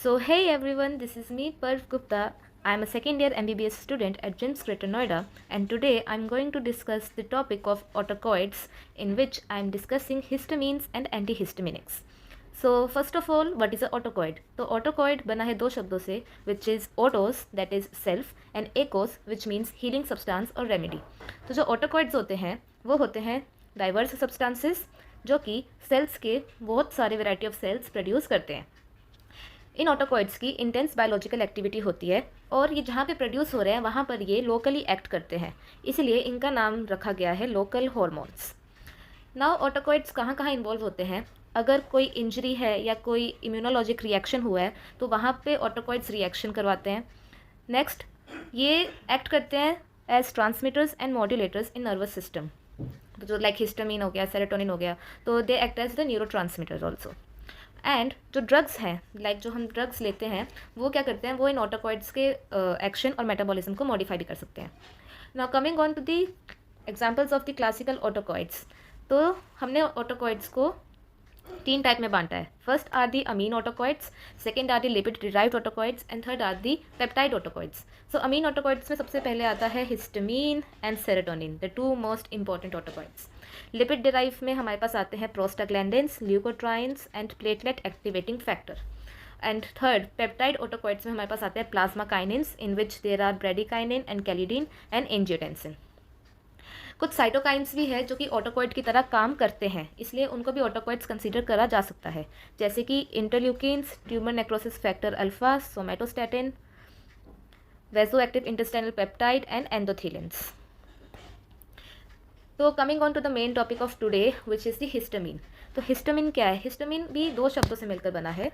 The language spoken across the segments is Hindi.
So, hey everyone, this is me, Parv Gupta. I am a second year MBBS student at JIMS Greater Noida, and today I am going to discuss the topic of autocoids, in which I am discussing histamines and antihistaminics. So, first of all, what is an autocoid? तो autocoid बना है दो शब्दों से, which is autos, that is self, and ecos, which means healing substance और remedy. तो जो autocoids होते हैं वो होते हैं diverse substances जो कि cells के बहुत सारे variety of cells produce करते हैं. इन ऑटोकॉइड्स की इंटेंस बायोलॉजिकल एक्टिविटी होती है और ये जहाँ पे प्रोड्यूस हो रहे हैं वहाँ पर ये लोकली एक्ट करते हैं, इसलिए इनका नाम रखा गया है लोकल हॉर्मोन्स. नाउ ऑटोकॉइड्स कहाँ कहाँ इन्वॉल्व होते हैं? अगर कोई इंजरी है या कोई इम्यूनोलॉजिक रिएक्शन हुआ है तो वहाँ पे ऑटोकॉइड्स रिएक्शन करवाते हैं. नेक्स्ट, ये एक्ट करते हैं as transmitters and modulators in nervous system. जो लाइक हिस्टामिन हो गया, सेरोटोनिन हो गया, तो they act as the neurotransmitters also. And जो ड्रग्स हैं, लाइक जो हम ड्रग्स लेते हैं, वो क्या करते हैं, वो इन ऑटोकॉइड्स के एक्शन और मेटाबॉलिज्म को मॉडिफाई भी कर सकते हैं. Now coming on to the examples of the classical autacoids. तो हमने ऑटोकॉइड्स को तीन टाइप में बांटा है. First are the amine autacoids, second are the lipid derived autacoids and third are the peptide autacoids. So amine autacoids में सबसे पहले आता है histamine and serotonin, the two most important autacoids. Lipid derive में हमारे पास आते हैं prostaglandins, leukotrienes and platelet activating factor. And third, peptide autacoids में हमारे पास आते हैं plasma kinins, in which there are bradykinin and kallidin and angiotensin. कुछ साइटोकाइन्स भी है जो कि ऑटोकॉइड की तरह काम करते हैं, इसलिए उनको भी ऑटोकॉइड्स कंसीडर करा जा सकता है, जैसे कि interleukins, tumour necrosis factor alpha, somatostatin, vasoactive intestinal peptide and endothelins. तो coming on to the main topic of today which is the histamine. तो हिस्टामिन क्या है? हिस्टामिन भी दो शब्दों से मिलकर बना है.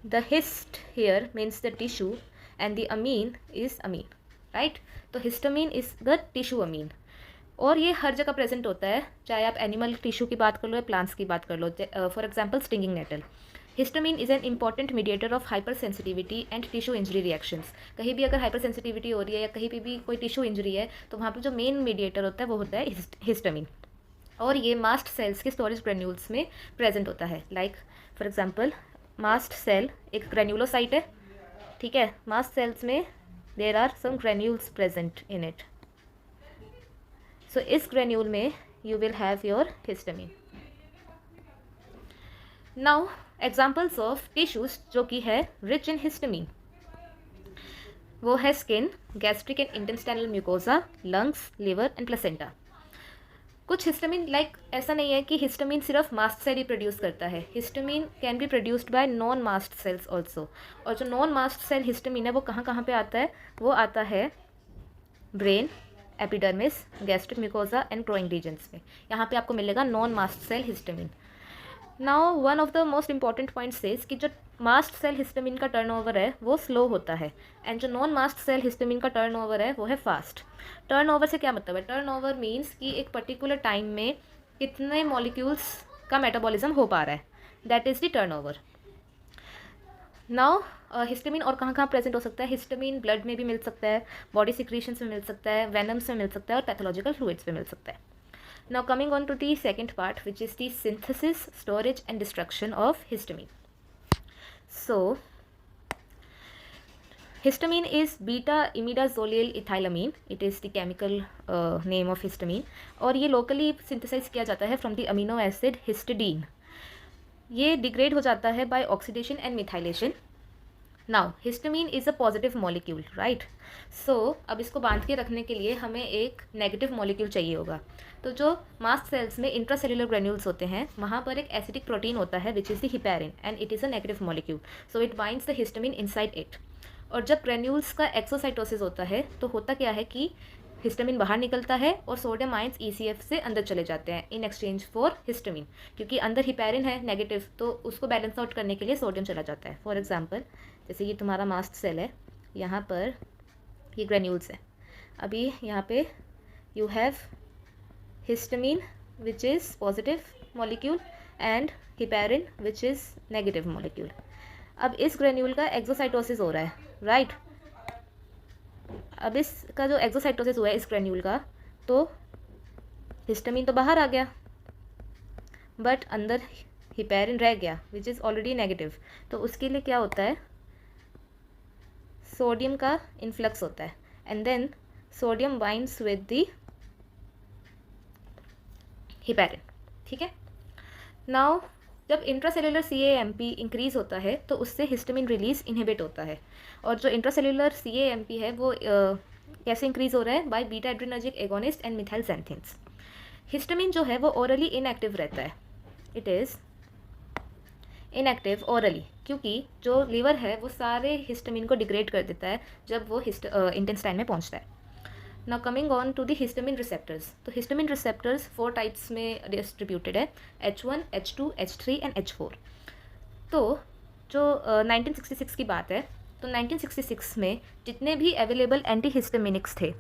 The hist here means the tissue and the amine is amine, right. तो histamine is the tissue amine और ये हर जगह प्रेजेंट होता है, चाहे आप एनिमल टिश्यू की बात कर लो या प्लांट्स की बात कर लो. For example stinging nettle. Histamine is an important mediator of hypersensitivity and tissue injury reactions. कहीं भी अगर हाइपर सेंसिटिविटी हो रही है या कहीं पे भी कोई टिश्यू इंजरी है तो वहाँ पर जो मेन मीडिएटर होता है वो होता है हिस्टामिन. और ये मास्ट सेल्स के स्टोरेज ग्रेन्यूल्स में प्रेजेंट होता है. Like for example mast cell एक ग्रेन्यूलोसाइट है, ठीक है. मास्ट सेल्स में there are some granules present in it. So इस ग्रेन्यूल में you will have your histamine. Now examples of tissues जो कि है रिच इन हिस्टामिन, वो है skin, gastric and intestinal mucosa, lungs, liver and placenta. कुछ हिस्टामिन लाइक ऐसा नहीं है कि हिस्टामिन सिर्फ मास्ट सेल ही प्रोड्यूस करता है. Histamine can be produced by non mast cells also. और जो नॉन मास्ट सेल हिस्टामिन है वो कहाँ कहाँ पे आता है? वो आता है brain, epidermis, gastric mucosa and growing regions में. यहाँ पे आपको मिलेगा non mast cell histamine. Now one of the most important points is कि जो मास्ट सेल हिस्टामिन का टर्नओवर है वो स्लो होता है एंड जो नॉन मास्ट सेल हिस्टामिन का टर्नओवर है वो है फास्ट. टर्नओवर से क्या मतलब है? टर्नओवर मीन्स कि एक पर्टिकुलर टाइम में कितने मॉलिक्यूल्स का मेटाबॉलिज्म हो पा रहा है, that is the turnover. Now histamine और कहाँ कहाँ प्रेजेंट हो सकता है? हिस्टामिन ब्लड में भी मिल सकता है, बॉडी सिक्रीशंस में मिल सकता है, वेनम्स में मिल सकता है और पैथोलॉजिकल फ्लूइड्स में मिल सकता है. Now coming on to the second part, which is the synthesis, storage and destruction of histamine. So histamine is beta imidazolial ethylamine. It is the chemical name of histamine. और ये locally synthesize किया जाता है from the amino acid histidine. ये degrade हो जाता है by oxidation and methylation. Now histamine is a positive molecule, right. So अब इसको बांध के रखने के लिए हमें एक नेगेटिव मॉलिक्यूल चाहिए होगा. तो जो मास्ट सेल्स में इंट्रासेल्युलर ग्रेन्यूल्स होते हैं वहाँ पर एक एसिडिक प्रोटीन होता है which is the heparin and it is a negative molecule. So it binds the histamine inside it. और जब ग्रेन्यूल्स का एक्सोसाइटोसिस होता है तो होता क्या है कि हिस्टामिन बाहर निकलता है और सोडियम आयंस ECF से अंदर चले जाते हैं इन एक्सचेंज फॉर हिस्टामिन, क्योंकि अंदर हिपैरिन है नेगेटिव, तो उसको बैलेंस आउट करने के लिए सोडियम चला जाता है. फॉर एग्जांपल जैसे ये तुम्हारा मास्ट सेल है, यहाँ पर ये ग्रेन्यूल्स है. अभी यहाँ पे you have histamine which is positive molecule and heparin which is negative molecule. अब इस ग्रेन्यूल का एक्सोसाइटोसिस हो रहा है, राइट. अब इसका जो एक्सोसाइटोसिस हुआ है इस ग्रेन्यूल का, तो हिस्टामिन तो बाहर आ गया बट अंदर हिपेरिन रह गया विच इज़ ऑलरेडी नेगेटिव, तो उसके लिए क्या होता है, सोडियम का इन्फ्लक्स होता है and then sodium binds with the heparin. ठीक है, नाउ जब इंट्रासेल्युलर CAMP इंक्रीज होता है तो उससे हिस्टामिन रिलीज इनहिबिट होता है, और जो इंट्रासेल्युलर CAMP है वो कैसे इंक्रीज हो रहा है, by beta adrenergic agonist and methyl xanthines। Histamine जो है वो ओरली इनएक्टिव रहता है, इट इज़ इनएक्टिव ओरली, क्योंकि जो लीवर है वो सारे हिस्टामिन को डिग्रेड कर देता है जब वो इंटेस्टाइन में पहुंचता है। Now coming on to the histamine receptors, तो हिस्टामिन रिसेप्टर्स 4 टाइप्स में डिस्ट्रीब्यूटेड है, H1, H2, H3 and H4। तो जो 1966 की बात है, तो 1966 में जितने भी अवेलेबल एंटीहिस्टामिनिक्स थे,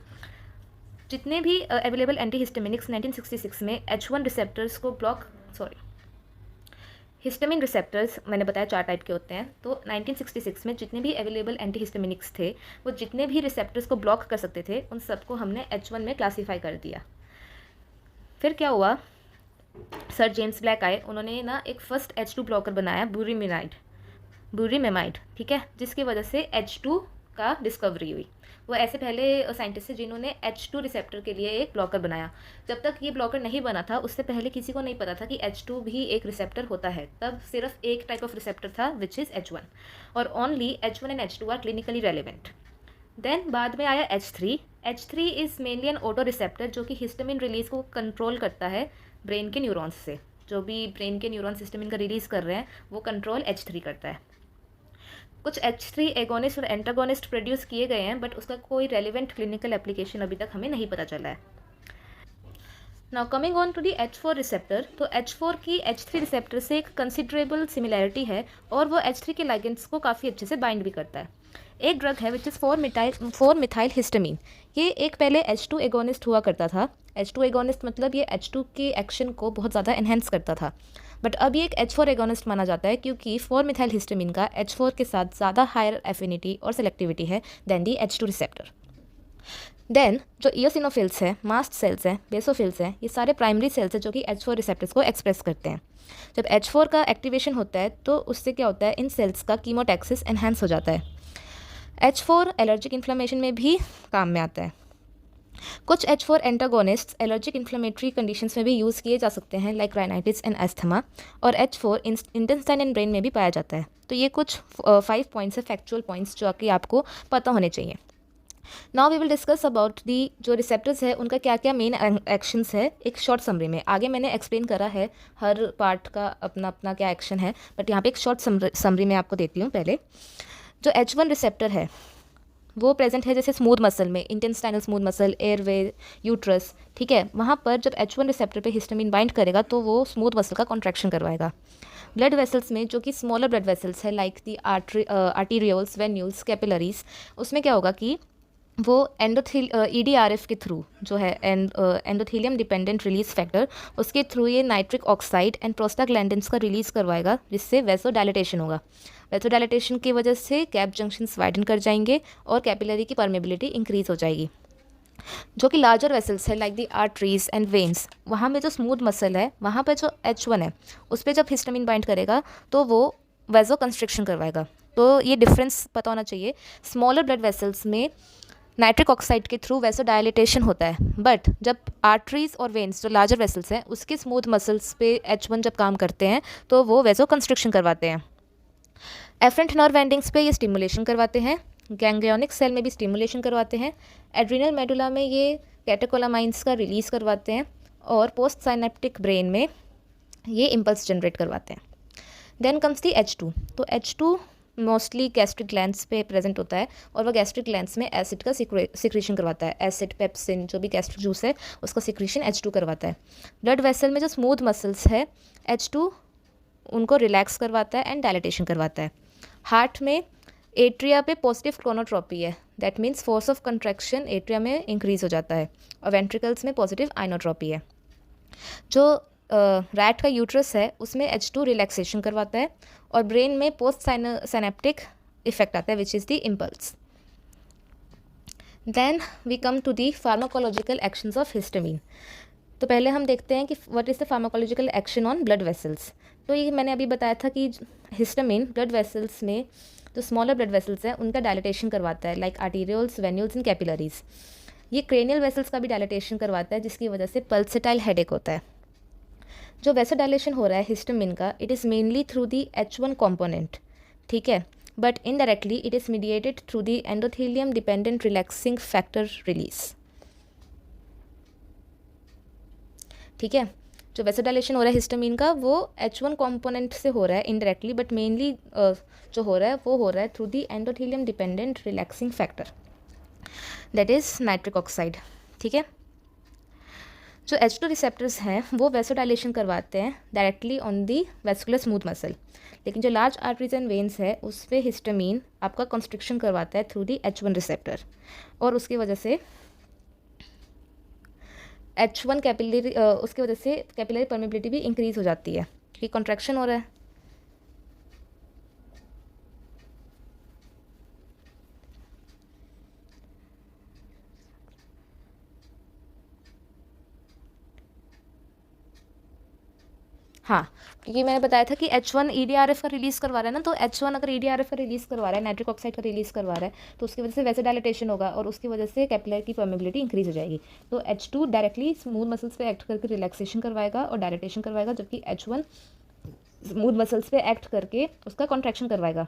जितने भी अवेलेबल एंटीहिस्टामिनिक्स 1966 में H1 रिसेप्टर्स को ब्लॉक, हिस्टामिन रिसेप्टर्स मैंने बताया 4 टाइप के होते हैं, तो 1966 में जितने भी अवेलेबल एंटीहिस्टामिनिक्स थे वो जितने भी रिसेप्टर्स को ब्लॉक कर सकते थे उन सबको हमने H1 में क्लासीफाई कर दिया। फिर क्या हुआ, सर जेम्स ब्लैक आए, उन्होंने ना एक फर्स्ट H2 ब्लॉकर बनाया, बुरीमेमाइड, ठीक है, जिसकी वजह से H2 का डिस्कवरी हुई। वो ऐसे पहले साइंटिस्ट थे जिन्होंने H2 रिसेप्टर के लिए एक ब्लॉकर बनाया। जब तक ये ब्लॉकर नहीं बना था उससे पहले किसी को नहीं पता था कि H2 भी एक रिसेप्टर होता है, तब सिर्फ एक टाइप ऑफ रिसेप्टर था विच इज़ H1, और only H1 and H2 are clinically relevant. Then बाद में आया H3 is mainly an autoreceptor जो कि हिस्टामिन रिलीज को कंट्रोल करता है ब्रेन के न्यूरॉन्स से, जो भी ब्रेन के न्यूरॉन्स हिस्टामिन का रिलीज़ कर रहे हैं वो कंट्रोल H3 करता है। कुछ H3 एगोनिस्ट और एंटागोनिस्ट प्रोड्यूस किए गए हैं, बट उसका कोई रेलिवेंट क्लिनिकल एप्लीकेशन अभी तक हमें नहीं पता चला है। Now coming on to the H4 receptor, तो H4 की H3 रिसेप्टर से एक कंसिडरेबल सिमिलैरिटी है और वो H3 के लाइगेंड्स को काफ़ी अच्छे से बाइंड भी करता है। एक ड्रग है विच इज़ 4-मिथाइल हिस्टामिन, ये एक पहले H2 एगोनिस्ट हुआ करता था। H2 एगोनिस्ट मतलब ये H2 के एक्शन को बहुत ज़्यादा एनहेंस करता था, बट अब ये एक H4 एगोनिस्ट माना जाता है क्योंकि 4-मिथाइल हिस्टामिन का H4 के साथ ज़्यादा हायर एफिनिटी और सेलेक्टिविटी है देन दी H2 रिसेप्टर। देन जो इयोसिनोफिल्स है, मास्ट सेल्स हैं, बेसोफिल्स हैं, ये सारे प्राइमरी सेल्स हैं जो कि H4 रिसेप्टर्स को एक्सप्रेस करते हैं। जब H4 का एक्टिवेशन होता है तो उससे क्या होता है, इन सेल्स का कीमोटैक्सिस एनहांस हो जाता है। H4 एलर्जिक इन्फ्लेमेशन में भी काम में आता है। कुछ H4 antagonists allergic inflammatory conditions में भी यूज़ किए जा सकते हैं लाइक राइनाइटिस एंड एस्थमा, और H4 इंटेस्टाइन एंड ब्रेन में भी पाया जाता है। तो ये कुछ 5 पॉइंट्स है, फैक्चुअल पॉइंट्स जो कि आपको पता होने चाहिए। Now we will discuss about the जो रिसेप्टर्स है उनका क्या क्या मेन एक्शंस है एक शॉर्ट समरी में। आगे मैंने एक्सप्लेन करा है हर पार्ट का अपना अपना क्या एक्शन है, बट यहाँ पे एक शॉर्ट समरी में आपको देती हूँ। पहले जो H1 रिसेप्टर है वो प्रेजेंट है जैसे स्मूथ मसल में, intestinal smooth muscle, airway, uterus, ठीक है, वहाँ पर जब H1 रिसेप्टर पे हिस्टामिन बाइंड करेगा तो वो स्मूथ मसल का कॉन्ट्रैक्शन करवाएगा। ब्लड वेसल्स में जो कि स्मॉलर ब्लड वेसल्स है like the arterioles, venules, capillaries, उसमें क्या होगा कि वो EDRF के थ्रू जो है एंडोथेलियम डिपेंडेंट रिलीज फैक्टर, उसके थ्रू ये नाइट्रिक ऑक्साइड एंड प्रोस्टाग्लैंडिन्स का रिलीज़ करवाएगा, जिससे वेसोडाइलेटेशन होगा। वेसोडाइलेटेशन की वजह से गैप जंक्शंस वाइडन कर जाएंगे और कैपिलरी की परमेबिलिटी इंक्रीज हो जाएगी। जो कि लार्जर वेसल्स है like the arteries and veins, वहाँ पे जो स्मूथ मसल है वहाँ पे जो H1 है उस पर जब हिस्टामिन बाइंड करेगा तो वो वेसो कंस्ट्रिक्शन करवाएगा। तो ये डिफरेंस पता होना चाहिए। स्मॉलर ब्लड वेसल्स में नाइट्रिक ऑक्साइड के थ्रू वेसोडाइलेटेशन होता है, बट जब आर्टरीज और वेन्स जो लार्जर वेसल्स हैं उसके स्मूथ मसल्स पे H1 जब काम करते हैं तो वो वेसो कंस्ट्रिक्शन करवाते हैं। एफरेंट नर्व एंडिंग्स पे ये स्टिमुलेशन करवाते हैं, गैंग्लियोनिक सेल में भी स्टिमुलेशन करवाते हैं, एड्रिनल मेडुला में ये कैटेकोलामाइंस का रिलीज़ करवाते हैं, और पोस्ट साइनेप्टिक ब्रेन में ये इम्पल्स जनरेट करवाते हैं। देन कम्स दी H2, तो H2 मोस्टली गैस्ट्रिक ग्लैंड्स पे प्रेजेंट होता है और वह गैस्ट्रिक ग्लैंड्स में एसिड का सिक्रीशन करवाता है। एसिड, पेप्सिन, जो भी गैस्ट्रिक जूस है उसका सिक्रीशन H2 करवाता है। ब्लड वेसल में जो स्मूथ मसल्स है H2 उनको रिलैक्स करवाता है एंड डायलेटेशन करवाता है। हार्ट में एट्रिया पे पॉजिटिव क्रोनोट्रॉपी है, that means force of contraction atria में इंक्रीज हो जाता है, और वेंट्रिकल्स में पॉजिटिव आइनोट्रॉपी है। जो रैट का यूट्रस है उसमें H2 रिलैक्सेशन करवाता है, और ब्रेन में पोस्ट साइनेप्टिक इफेक्ट आता है which is the impulse. Then we come to the pharmacological actions of histamine. तो पहले हम देखते हैं कि what is the pharmacological action on blood vessels. तो ये मैंने अभी बताया था कि हिस्टामिन ब्लड वेसल्स में जो स्मॉलर ब्लड वेसल्स हैं उनका डायलिटेशन करवाता है, like arterioles, venules and capillaries. ये क्रेनियल वेसल्स का भी डायलिटेशन करवाता है, जिसकी वजह से पल्सेटाइल हेडेक होता है। जो वैसे डायलेशन हो रहा है हिस्टामिन का, it is mainly through the H1 component, ठीक है, but indirectly it is mediated through the endothelium dependent relaxing factor release, ठीक है। जो वैसे डायलेशन हो रहा है हिस्टामिन का वो H1 कॉम्पोनेंट से हो रहा है इनडायरेक्टली, बट मेनली जो हो रहा है वो हो रहा है through the endothelium dependent relaxing factor, that is nitric oxide, ठीक है। जो H2 रिसेप्टर्स हैं वो वैसोडाइलेशन करवाते हैं directly on the vascular smooth muscle, लेकिन जो लार्ज आर्टरीज एंड वेन्स है उस पर हिस्टामिन आपका कंस्ट्रिक्शन करवाता है थ्रू दी H1 रिसेप्टर, और उसकी वजह से H1 कैपिलरी उसकी वजह से कैपिलरी परमेबिलिटी भी इंक्रीज़ हो जाती है क्योंकि कॉन्ट्रैक्शन हो रहा है। हाँ, क्योंकि मैंने बताया था कि H1 EDRF का रिलीज़ करवा रहा है ना, तो H1 अगर EDRF का रिलीज़ करवा रहा है, नाइट्रिक ऑक्साइड का रिलीज़ करवा रहा है, तो उसकी वजह से वैसे डायलिटेशन होगा और उसकी वजह से कैपिलरी की परमेबिलिटी इंक्रीज़ हो जाएगी। तो H2 डायरेक्टली स्मूथ मसल्स पे एक्ट करके रिलैक्सेशन करवाएगा और डायलिटेशन करवाएगा, जबकि H1 स्मूथ मसल्स पे एक्ट करके उसका कॉन्ट्रैक्शन करवाएगा।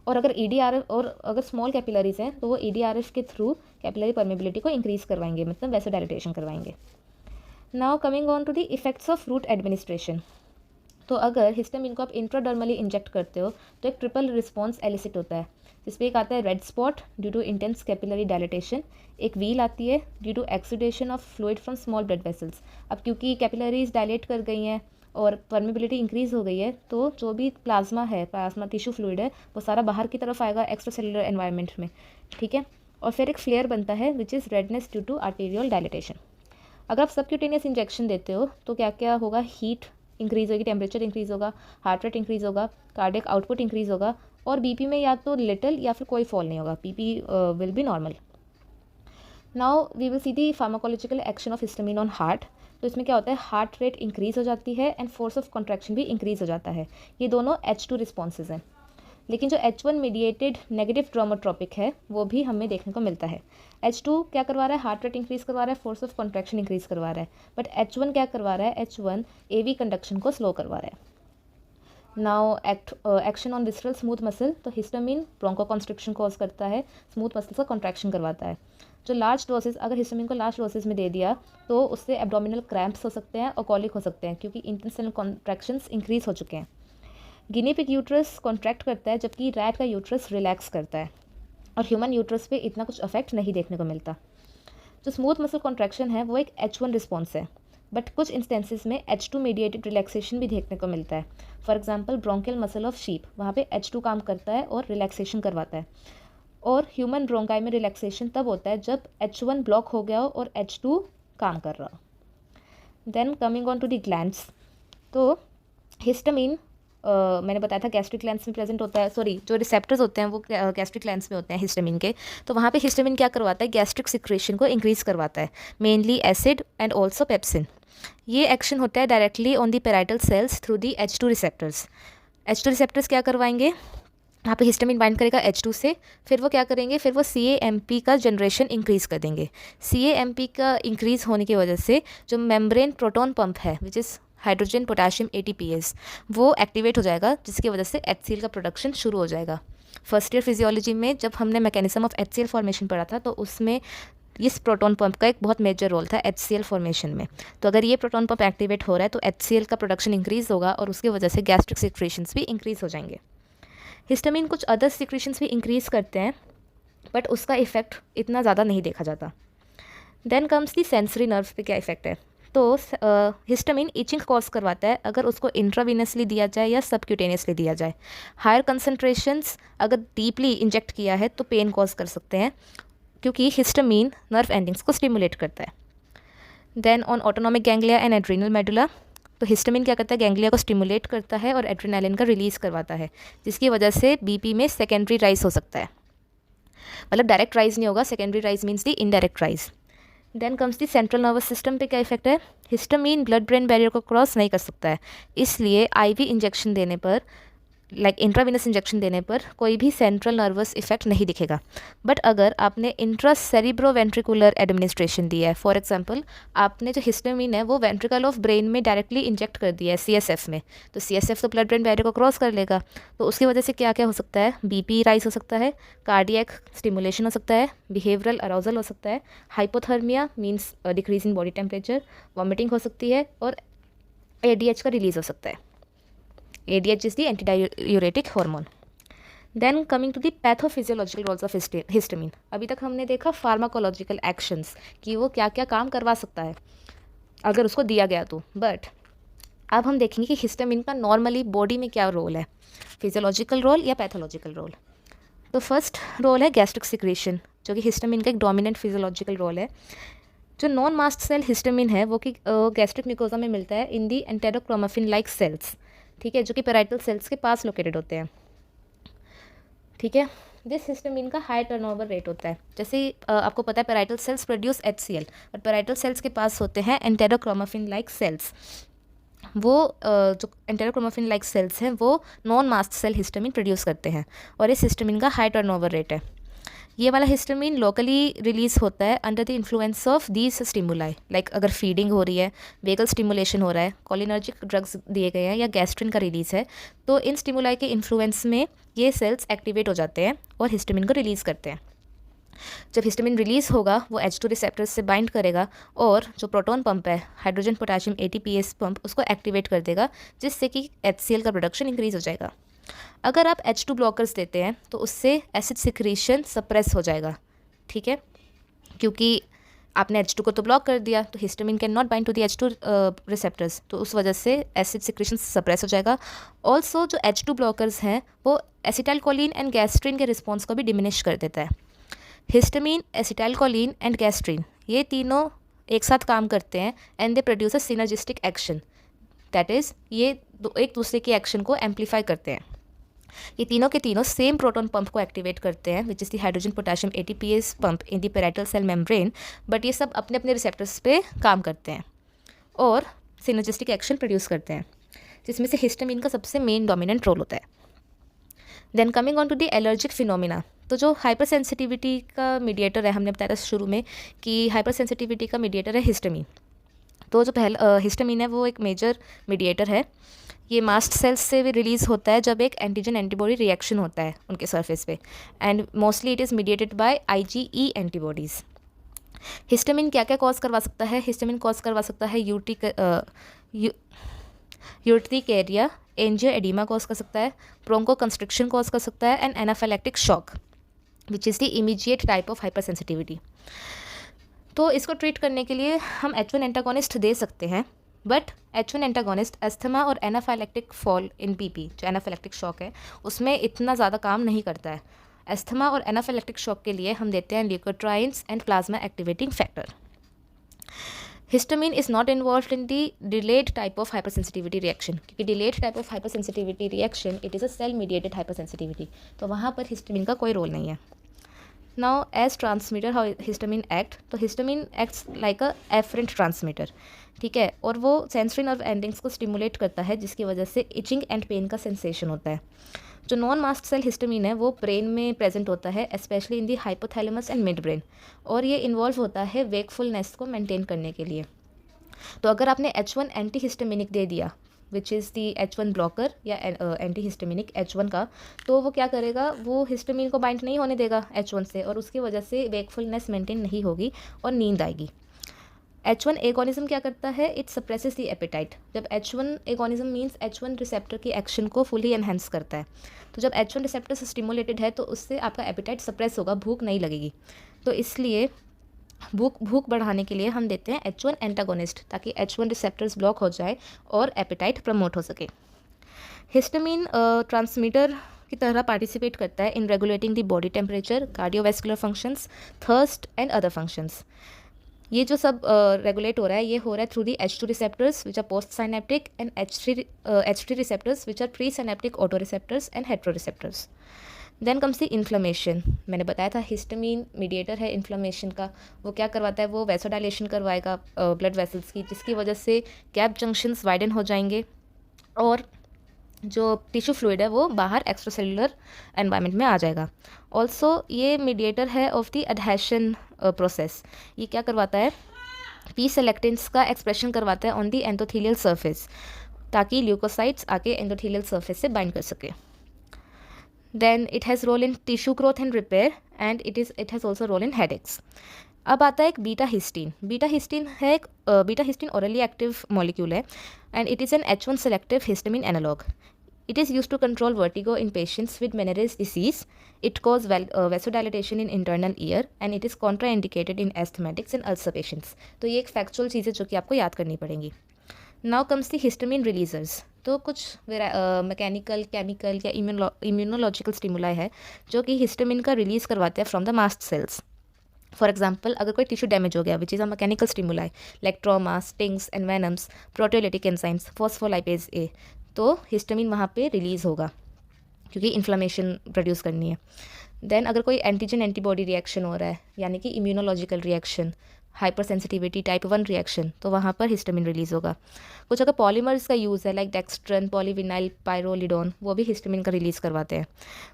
और अगर EDRF और अगर स्मॉल कैपिलरीज हैं तो वो EDRF के थ्रू कैपिलरी परमेबिलिटी को इंक्रीज़ करवाएंगे, मतलब वैसे डायलिटेशन करवाएंगे। Now coming on to the effects of route administration. तो अगर हिस्टामिन को आप इंट्राडर्मली इंजेक्ट करते हो तो एक ट्रिपल रिस्पॉन्स एलिसिट होता है, जिसपे एक आता है red spot due to intense capillary dilatation, एक व्हील आती है due to exudation of fluid from small blood vessels. अब क्योंकि कैपिलरीज डायलेट कर गई हैं और परमेबिलिटी इंक्रीज़ हो गई है, तो जो भी प्लाज्मा है, प्लाज्मा टिश्यू फ्लूइड है, वो सारा बाहर की तरफ आएगा एक्स्ट्रा सेलुलर एनवायरनमेंट में, ठीक है। और फिर एक फ्लेयर बनता है which is redness due to arterial dilatation. अगर आप सबक्यूटेनियस इंजेक्शन देते हो तो क्या क्या होगा, हीट इंक्रीज़ होगी, टेम्परेचर इंक्रीज़ होगा, हार्ट रेट इंक्रीज़ होगा, कार्डियक आउटपुट इंक्रीज़ होगा, और बीपी में या तो लिटिल या फिर कोई फॉल नहीं होगा, BP will be normal. Now we will see the pharmacological action of histamine on heart. तो इसमें क्या होता है, हार्ट रेट इंक्रीज़ हो जाती है एंड फोर्स ऑफ कॉन्ट्रैक्शन भी इंक्रीज़ हो जाता है। ये दोनों H2 रिस्पॉन्सेज हैं, लेकिन जो H1 मीडिएटेड नेगेटिव ड्रामाट्रोपिक है वो भी हमें देखने को मिलता है। H2 क्या करवा रहा है, हार्ट रेट इंक्रीज़ करवा रहा है, फोर्स ऑफ कॉन्ट्रैक्शन इंक्रीज़ करवा रहा है, बट H1 क्या करवा रहा है, H1 AV कंडक्शन को स्लो करवा रहा है। Now action on visceral smooth muscle. तो हिस्टामिन ब्रोंकोकॉन्स्ट्रिक्शन कॉज करता है, स्मूथ मसल का कॉन्ट्रैक्शन करवाता है। जो लार्ज डोसेज, अगर हिस्टामिन को लार्ज डोसेज में दे दिया तो उससे एब्डोमिनल क्रैम्प्स हो सकते हैं और कॉलिक हो सकते हैं, क्योंकि इंटेंसिव कॉन्ट्रैक्शंस इंक्रीज़ हो चुके हैं। गिनी पिग यूट्रस कॉन्ट्रैक्ट करता है, जबकि रैट का यूट्रस रिलैक्स करता है, और ह्यूमन यूट्रस पे इतना कुछ अफेक्ट नहीं देखने को मिलता। जो स्मूथ मसल कॉन्ट्रैक्शन है वो एक H1 रिस्पॉन्स है, बट कुछ इंस्टेंसेस में H2 मीडिएटेड रिलैक्सेशन भी देखने को मिलता है। For example bronchial muscle of sheep, वहाँ पे H2 काम करता है और रिलैक्सेशन करवाता है। और ह्यूमन ब्रोंकाई में रिलैक्सेशन तब होता है जब H1 ब्लॉक हो गया हो और H2 काम कर रहा हो। Then coming on to the glands. तो हिस्टामिन मैंने बताया था गैस्ट्रिक ग्लैंड्स में प्रेजेंट होता है, सॉरी जो रिसेप्टर्स होते हैं वो गैस्ट्रिक ग्लैंड्स में होते हैं हिस्टामिन के। तो वहाँ पे हिस्टामिन क्या करवाता है, गैस्ट्रिक सिक्रेशन को इंक्रीज़ करवाता है, mainly acid and also pepsin. ये एक्शन होता है directly on the parietal cells through the H2 receptors. H2 receptors क्या करवाएंगे, यहाँ पे हिस्टामिन बाइंड करेगा H2 से, फिर वो क्या करेंगे, फिर वो CAMP का जनरेशन इंक्रीज़ कर देंगे। CAMP का इंक्रीज़ होने की वजह से जो मेम्ब्रेन प्रोटॉन पंप है which is hydrogen potassium ATPase, वो एक्टिवेट हो जाएगा, जिसकी वजह से HCl का प्रोडक्शन शुरू हो जाएगा। फर्स्ट ईयर फिजियोलॉजी में जब हमने मैकेनिज्म ऑफ HCl फॉर्मेशन पढ़ा था तो उसमें इस प्रोटॉन पंप का एक बहुत मेजर रोल था HCl फॉर्मेशन में। तो अगर ये प्रोटॉन पंप एक्टिवेट हो रहा है तो HCl का प्रोडक्शन इंक्रीज़ होगा और उसकी वजह से गैस्ट्रिक सिक्रेशंस भी इंक्रीज़ हो जाएंगे। हिस्टामिन कुछ अदर सिक्रेशंस भी इंक्रीज़ करते हैं, बट उसका इफेक्ट इतना ज़्यादा नहीं देखा जाता। Then comes the sensory nerves पे क्या इफेक्ट है। तो हिस्टामिन इचिंग कॉज करवाता है अगर उसको इंट्रावीनसली दिया जाए या सबक्यूटेनियसली दिया जाए। हायर कंसनट्रेशंस अगर डीपली इंजेक्ट किया है तो पेन कॉज कर सकते हैं, क्योंकि हिस्टामिन नर्व एंडिंग्स को स्टिमुलेट करता है। Then on autonomic ganglia and adrenal medulla. तो हिस्टामिन क्या करता है, गैंग्लिया को स्टिमुलेट करता है और एड्रेनालिन का रिलीज़ करवाता है, जिसकी वजह से बीपी में सेकेंडरी राइज हो सकता है। मतलब डायरेक्ट राइज नहीं होगा, secondary rise means the indirect rise. Then comes the central nervous system पे क्या इफेक्ट है, हिस्टामीन ब्लड ब्रेन बैरियर को क्रॉस नहीं कर सकता है, इसलिए आईवी इंजेक्शन देने पर, लाइक इंट्रावीनस इंजेक्शन देने पर कोई भी सेंट्रल नर्वस इफेक्ट नहीं दिखेगा। बट अगर आपने इंट्रा सेरिब्रोवेंट्रिकुलर एडमिनिस्ट्रेशन दिया है, फॉर एग्जांपल आपने जो हिस्टामीन है वो वेंट्रिकल ऑफ ब्रेन में डायरेक्टली इंजेक्ट कर दिया है सीएसएफ में, तो सीएसएफ तो ब्लड ब्रेन बैरियर को क्रॉस कर लेगा, तो उसकी वजह से क्या क्या हो सकता है, बीपी राइज हो सकता है, कार्डियक स्टिमुलेशन हो सकता है, बिहेवियरल अराउजल हो सकता है, hypothermia means decrease in body temperature, vomiting हो सकती है, और एडीएच का रिलीज हो सकता है। ADH is the antidiuretic hormone. Then coming to the pathophysiological roles of histamine. अभी तक हमने देखा फार्माकोलॉजिकल एक्शंस कि वो क्या क्या काम करवा सकता है अगर उसको दिया गया तो, बट अब हम देखेंगे कि हिस्टामिन का नॉर्मली बॉडी में क्या रोल है, फिजियोलॉजिकल रोल या पैथोलॉजिकल रोल। तो फर्स्ट रोल है गैस्ट्रिक सिक्रेशन, जो कि हिस्टामिन का एक डोमिनेंट फिजियोलॉजिकल रोल है। जो नॉन मास्ट सेल हिस्टामिन है वो कि गैस्ट्रिक म्यूकोजा में मिलता है इन दी एंटेरोक्रोमाफिन लाइक सेल्स, ठीक है, जो कि पैराइटल सेल्स के पास लोकेटेड होते हैं, ठीक है। दिस हिस्टामिन का हाई टर्नओवर रेट होता है, जैसे आपको पता है parietal cells produce HCl, but parietal cells के पास होते हैं एंटेरोक्रोमाफिन लाइक सेल्स। वो जो एंटेरोक्रोमाफिन लाइक सेल्स हैं वो non mast cell histamine produce करते हैं, और इस हिस्टामिन का हाई टर्नओवर रेट है। ये वाला हिस्टामिन लोकली रिलीज होता है under the influence of these stimuli, like अगर फीडिंग हो रही है, वेगल स्टिमुलेशन हो रहा है, कोलिनर्जिक ड्रग्स दिए गए हैं, या गैस्ट्रिन का रिलीज़ है, तो इन स्टिमुलाई के इन्फ्लुएंस में ये सेल्स एक्टिवेट हो जाते हैं और हिस्टामिन को रिलीज़ करते हैं। जब हिस्टामिन रिलीज़ होगा वो H2 रिसेप्टर्स से बाइंड करेगा और जो प्रोटॉन पंप है, हाइड्रोजन पोटेशियम ATPase पंप, उसको एक्टिवेट कर देगा, जिससे कि HCl का प्रोडक्शन इंक्रीज़ हो जाएगा। अगर आप H2 ब्लॉकर्स देते हैं तो उससे एसिड सिक्रीशन सप्रेस हो जाएगा, ठीक है, क्योंकि आपने H2 को तो ब्लॉक कर दिया, तो histamine can not bind to the H2 receptors, तो उस वजह से एसिड सिक्रीशन सप्रेस हो जाएगा। ऑल्सो जो H2 ब्लॉकर्स हैं वो एसिटाइलकोलिन एंड गैस्ट्रिन के रिस्पॉन्स को भी डिमिनिश कर देता है। हिस्टामिन, एसिटाइलकोलिन एंड गैस्ट्रिन ये तीनों एक साथ काम करते हैं and they produce a synergistic action, that is ये एक दूसरे की एक्शन को एम्पलीफाई करते हैं। ये तीनों के तीनों सेम प्रोटॉन पंप को एक्टिवेट करते हैं, which is the hydrogen potassium ATPase pump in the parietal cell membrane, but ये सब अपने अपने रिसेप्टर्स पे काम करते हैं और सिनर्जिस्टिक एक्शन प्रोड्यूस करते हैं, जिसमें से हिस्टामिन का सबसे मेन डोमिनेंट रोल होता है। Then coming on to the allergic phenomena, तो जो हाइपर सेंसिटिविटी का मीडिएटर है, हमने बताया था शुरू में कि हाइपर सेंसिटिविटी का मीडिएटर है हिस्टामिन। तो जो पहला हिस्टामिन है वो एक मेजर मीडिएटर है, ये मास्ट सेल्स से भी रिलीज़ होता है जब एक एंटीजन एंटीबॉडी रिएक्शन होता है उनके सरफेस पे, and mostly it is mediated by IgE antibodies. Histamine क्या क्या कॉज करवा सकता है, हिस्टामिन कॉज करवा सकता है यूर्टिकेरिया, एंजियो एडिमा कॉज कर सकता है, ब्रोंको कंस्ट्रिक्शन कॉज कर सकता है, and anaphylactic shock, which is the immediate type of hypersensitivity. तो इसको ट्रीट करने के लिए हम H1 एंटागोनिस्ट दे सकते हैं, बट H1 एंटागोनिस्ट अस्थमा और एनाफाइलैक्टिक फॉल इन PP, जो एनाफाइलैक्टिक शॉक है, उसमें इतना ज़्यादा काम नहीं करता है। अस्थमा और एनाफाइलैक्टिक शॉक के लिए हम देते हैं leukotrienes and plasma activating factor. Histamine is not involve in the delayed type of hypersensitivity reaction, क्योंकि delayed type of hypersensitivity reaction it is a cell mediated hypersensitivity, तो वहाँ पर हिस्टामिन का कोई रोल नहीं है। Now as transmitter how histamine act, तो histamine acts like a afferent transmitter, ठीक है, और वो सेंसरी नर्व एंडिंग्स को स्टिमुलेट करता है, जिसकी वजह से इचिंग एंड पेन का सेंसेशन होता है। जो नॉन मास्ट सेल हिस्टामिन है वो ब्रेन में प्रेजेंट होता है, specially in the hypothalamus and mid brain, और ये इन्वॉल्व होता है वेकफुलनेस को मेंटेन करने के लिए। तो अगर आपने H1 एंटी हिस्टामिनिक दे दिया, which is the H1 blocker या एंटी हिस्टामिनिक H1 का, तो वो क्या करेगा, वो हिस्टामिन को बाइंड नहीं होने देगा H1 से, और उसकी वजह से वेकफुलनेस मेंटेन नहीं होगी और नींद आएगी। H1 एगोनिज्म क्या करता है, इट सप्रेसेस दी एपेटाइट। जब H1 agonism means H1 receptor की एक्शन को फुली एनहेंस करता है, तो जब H1 रिसेप्टर स्टिमुलेटेड है तो उससे आपका एपेटाइट सप्रेस होगा, भूख नहीं लगेगी। तो इसलिए भूख बढ़ाने के लिए हम देते हैं H1 एंटागोनिस्ट, ताकि H1 रिसेप्टर्स ब्लॉक हो जाए और एपेटाइट प्रमोट हो सके। हिस्टामिन ट्रांसमीटर की तरह पार्टिसिपेट करता है in regulating the body temperature, cardiovascular functions, thirst and other functions. ये जो सब रेगुलेट हो रहा है, ये हो रहा है through the H2 receptors which are post synaptic, and H3 receptors which are pre synaptic auto receptors and hetero receptors. Then comes the inflammation. मैंने बताया था हिस्टामिन मीडिएटर है इन्फ्लेमेशन का। वो क्या करवाता है, वो वैसोडाइलेशन करवाएगा ब्लड वेसल्स की, जिसकी वजह से गैप जंक्शंस वाइडन हो जाएंगे और जो टिश्यू फ्लूइड है वो बाहर एक्स्ट्रा सेलुलर एनवायरनमेंट में आ जाएगा। ऑल्सो ये मीडिएटर है ऑफ द एडहेशन प्रोसेस। ये क्या करवाता है, पी सेलेक्टेंट्स का एक्सप्रेशन करवाता है ऑन दी एंडोथेलियल सरफेस, ताकि ल्यूकोसाइट्स आके एंडोथेलियल सरफेस से बाइंड कर सके। Then it has role in tissue growth and repair and it has also role in headaches. अब आता है एक बीटा हिस्टीन। बीटा हिस्टीन है एक betahistine orally active molecule है and it is an H1 selective histamine analogue. It is used to control vertigo in patients with Meniere's disease. It causes vasodilatation in internal ear and it is contraindicated in asthmatics and ulcer patients. तो ये एक फैक्चुअल चीज़ है जो कि आपको याद करनी पड़ेंगी. Now comes the histamine releasers. तो कुछ मैकेनिकल, केमिकल या इम्यूनोलॉजिकल स्टिमुलाई है जो कि हिस्टामिन का रिलीज़ करवाते हैं from the mast cells. For example, अगर कोई टिश्यू डैमेज हो गया which is a mechanical stimuli like trauma, stings, envenoms, proteolytic enzymes, phospholipase A, तो हिस्टामिन वहाँ पे रिलीज़ होगा क्योंकि इन्फ्लेमेशन प्रोड्यूस करनी है. देन अगर कोई एंटीजन एंटीबॉडी रिएक्शन हो रहा है, यानी कि immunological reaction, hyper sensitivity, type 1 reaction, तो वहाँ पर हिस्टामिन रिलीज़ होगा. कुछ अगर पॉलीमर्स का यूज़ है लाइक डेक्स्ट्रन, पॉलीविनाइल पायरोलिडोन, वो भी हिस्टामिन का रिलीज़ करवाते हैं.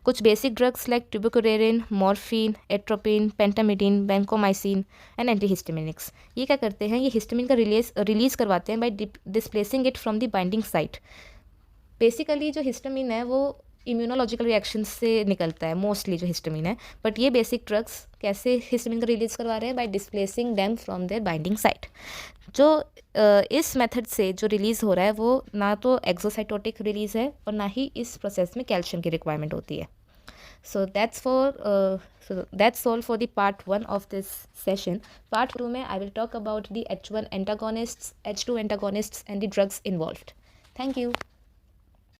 कुछ basic drugs like tubocurarine, morphine, atropine, pentamidine, vancomycin and antihistaminics, ये क्या करते हैं, ये हिस्टामिन का रिलीज़ करवाते हैं by displacing it from the binding site. Basically जो हिस्टामिन है वो इम्यूनोलॉजिकल रिएक्शन से निकलता है मोस्टली जो हिस्टामिन है, बट ये बेसिक ड्रग्स कैसे हिस्टामिन को रिलीज़ करवा रहे हैं, by displacing them from their binding site. जो इस मेथड से जो रिलीज़ हो रहा है वो ना तो एक्सोसाइटोटिक रिलीज़ है और ना ही इस प्रोसेस में कैल्शियम की रिक्वायरमेंट होती है. So that's all for the part 1 of this session. Part 2 में I will talk about the H1 antagonists, H2 antagonists and the drugs involved. Thank you.